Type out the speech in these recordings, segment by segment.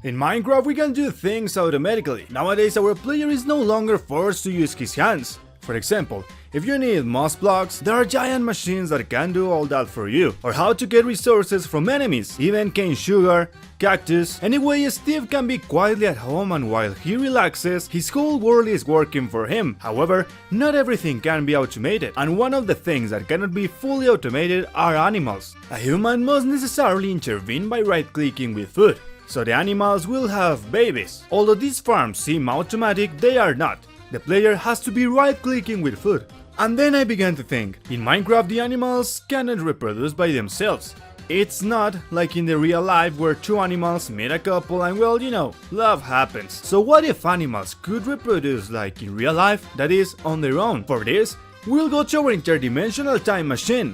In Minecraft we can do things automatically. Nowadays our player is no longer forced to use his hands. For example, if you need moss blocks, there are giant machines that can do all that for you. Or how to get resources from enemies, even cane sugar, cactus. Anyway, Steve can be quietly at home, and while he relaxes, his whole world is working for him. However, not everything can be automated, and one of the things that cannot be fully automated are animals. A human must necessarily intervene by right-clicking with food, so the animals will have babies. Although these farms seem automatic, they are not. The player has to be right-clicking with food. And then I began to think, in Minecraft the animals cannot reproduce by themselves. It's not like in the real life where two animals meet a couple and well, you know, love happens. So what if animals could reproduce like in real life, that is, on their own? For this, we'll go to our interdimensional time machine.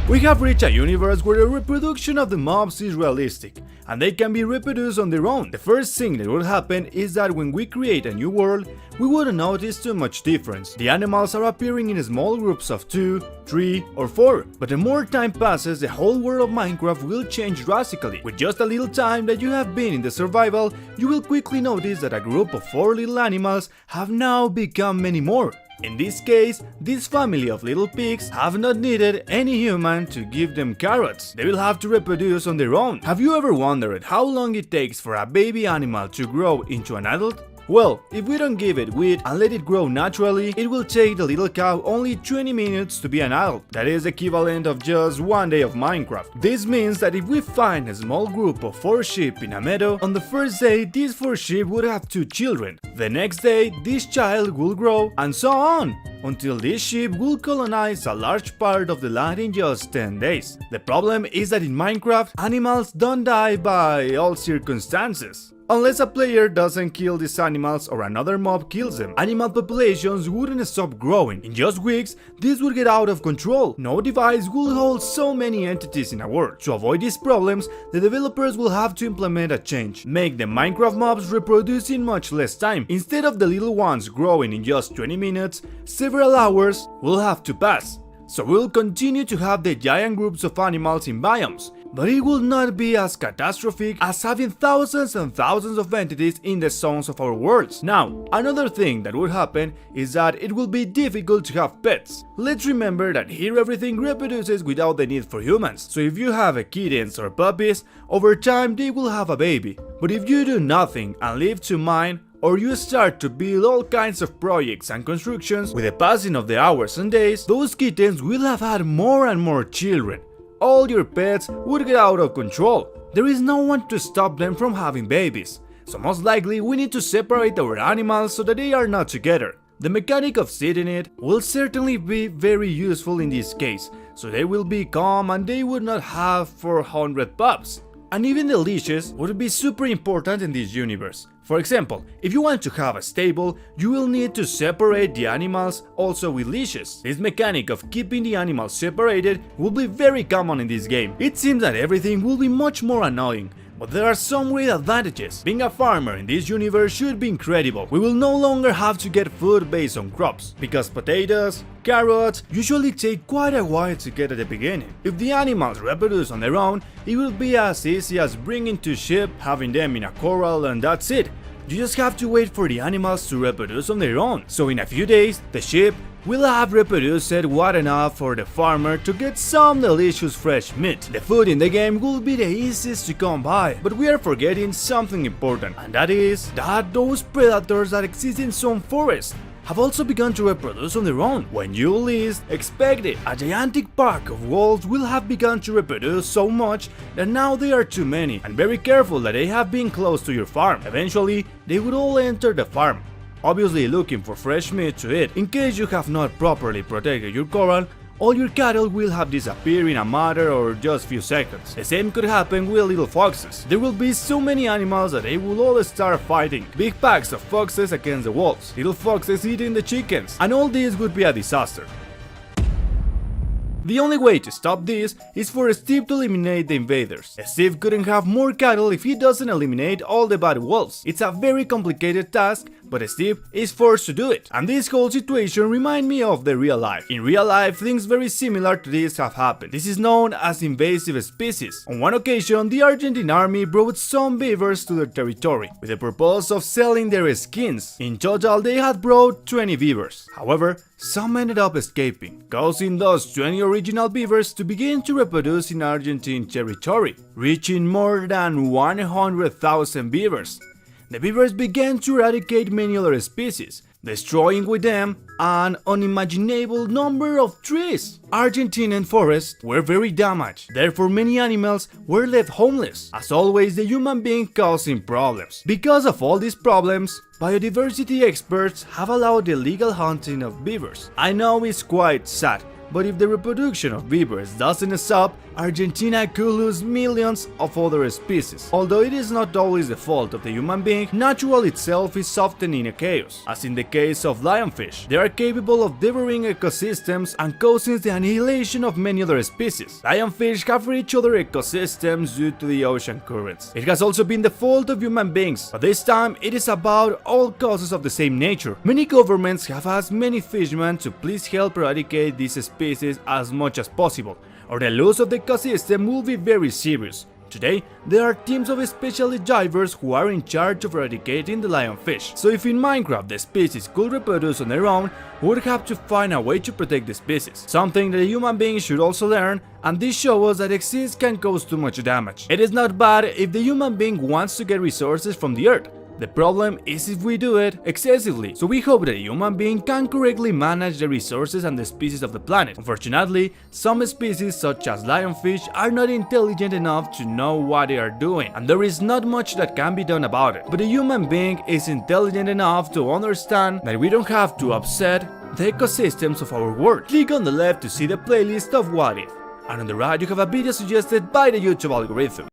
We have reached a universe where the reproduction of the mobs is realistic, and they can be reproduced on their own. The first thing that will happen is that when we create a new world, we wouldn't notice too much difference. The animals are appearing in small groups of 2, 3, or 4, but the more time passes, the whole world of Minecraft will change drastically. With just a little time that you have been in the survival, you will quickly notice that a group of 4 little animals have now become many more. In this case, this family of little pigs have not needed any human to give them carrots. They will have to reproduce on their own. Have you ever wondered how long it takes for a baby animal to grow into an adult? Well, if we don't give it wheat and let it grow naturally, it will take the little cow only 20 minutes to be an adult. That is equivalent of just one day of Minecraft. This means that if we find a small group of 4 sheep in a meadow, on the first day these 4 sheep would have 2 children. The next day this child will grow, and so on, until this sheep will colonize a large part of the land in just 10 days. The problem is that in Minecraft, animals don't die by all circumstances. Unless a player doesn't kill these animals or another mob kills them, animal populations wouldn't stop growing. In just weeks, this would get out of control. No device will hold so many entities in a world. To avoid these problems, the developers will have to implement a change. Make the Minecraft mobs reproduce in much less time. Instead of the little ones growing in just 20 minutes, several hours will have to pass. So we'll continue to have the giant groups of animals in biomes, but it will not be as catastrophic as having thousands and thousands of entities in the zones of our worlds. Now, another thing that will happen is that it will be difficult to have pets. Let's remember that here everything reproduces without the need for humans, so if you have kittens or puppies, over time they will have a baby. But if you do nothing and leave to mine, or you start to build all kinds of projects and constructions, with the passing of the hours and days, those kittens will have had more and more children. All your pets would get out of control. There is no one to stop them from having babies, so most likely we need to separate our animals so that they are not together. The mechanic of seeding it will certainly be very useful in this case, so they will be calm and they would not have 400 pups. And even the leashes would be super important in this universe. For example, if you want to have a stable, you will need to separate the animals also with leashes. This mechanic of keeping the animals separated will be very common in this game. It seems that everything will be much more annoying, but there are some great advantages. Being a farmer in this universe should be incredible. We will no longer have to get food based on crops, because potatoes, carrots usually take quite a while to get at the beginning. If the animals reproduce on their own, it will be as easy as bringing 2 sheep, having them in a corral, and that's it. You just have to wait for the animals to reproduce on their own. So in a few days, the sheep will have reproduced wide enough for the farmer to get some delicious fresh meat. The food in the game will be the easiest to come by, but we are forgetting something important, and that is that those predators that exist in some forests have also begun to reproduce on their own. When you least expect it, a gigantic pack of wolves will have begun to reproduce so much that now they are too many, and very careful that they have been close to your farm. Eventually, they would all enter the farm, obviously looking for fresh meat to eat. In case you have not properly protected your corral, all your cattle will have disappeared in a matter of just few seconds. The same could happen with little foxes. There will be so many animals that they will all start fighting. Big packs of foxes against the wolves, little foxes eating the chickens, and all this would be a disaster. The only way to stop this is for Steve to eliminate the invaders. Steve couldn't have more cattle if he doesn't eliminate all the bad wolves. It's a very complicated task, but Steve is forced to do it. And this whole situation reminds me of the real life. In real life, things very similar to this have happened. This is known as invasive species. On one occasion, the Argentine army brought some beavers to their territory with the purpose of selling their skins. In total, they had brought 20 beavers. However, some ended up escaping, causing those 20 original beavers to begin to reproduce in Argentine territory, reaching more than 100,000 beavers. The beavers began to eradicate many other species, destroying with them an unimaginable number of trees. Argentine forests were very damaged, therefore many animals were left homeless. As always, the human being causing problems. Because of all these problems, biodiversity experts have allowed the illegal hunting of beavers. I know it's quite sad, but if the reproduction of beavers doesn't stop, Argentina could lose millions of other species. Although it is not always the fault of the human being, nature itself is often in a chaos. As in the case of lionfish, they are capable of devouring ecosystems and causing the annihilation of many other species. Lionfish have reached other ecosystems due to the ocean currents. It has also been the fault of human beings, but this time it is about all causes of the same nature. Many governments have asked many fishermen to please help eradicate these species as much as possible, or the loss of the ecosystem will be very serious. Today, there are teams of specialist divers who are in charge of eradicating the lionfish. So if in Minecraft the species could reproduce on their own, we would have to find a way to protect the species. Something that a human being should also learn, and this shows us that exist can cause too much damage. It is not bad if the human being wants to get resources from the earth. The problem is if we do it excessively, so we hope that a human being can correctly manage the resources and the species of the planet. Unfortunately, some species such as lionfish are not intelligent enough to know what they are doing, and there is not much that can be done about it. But a human being is intelligent enough to understand that we don't have to upset the ecosystems of our world. Click on the left to see the playlist of What If, and on the right you have a video suggested by the YouTube algorithm.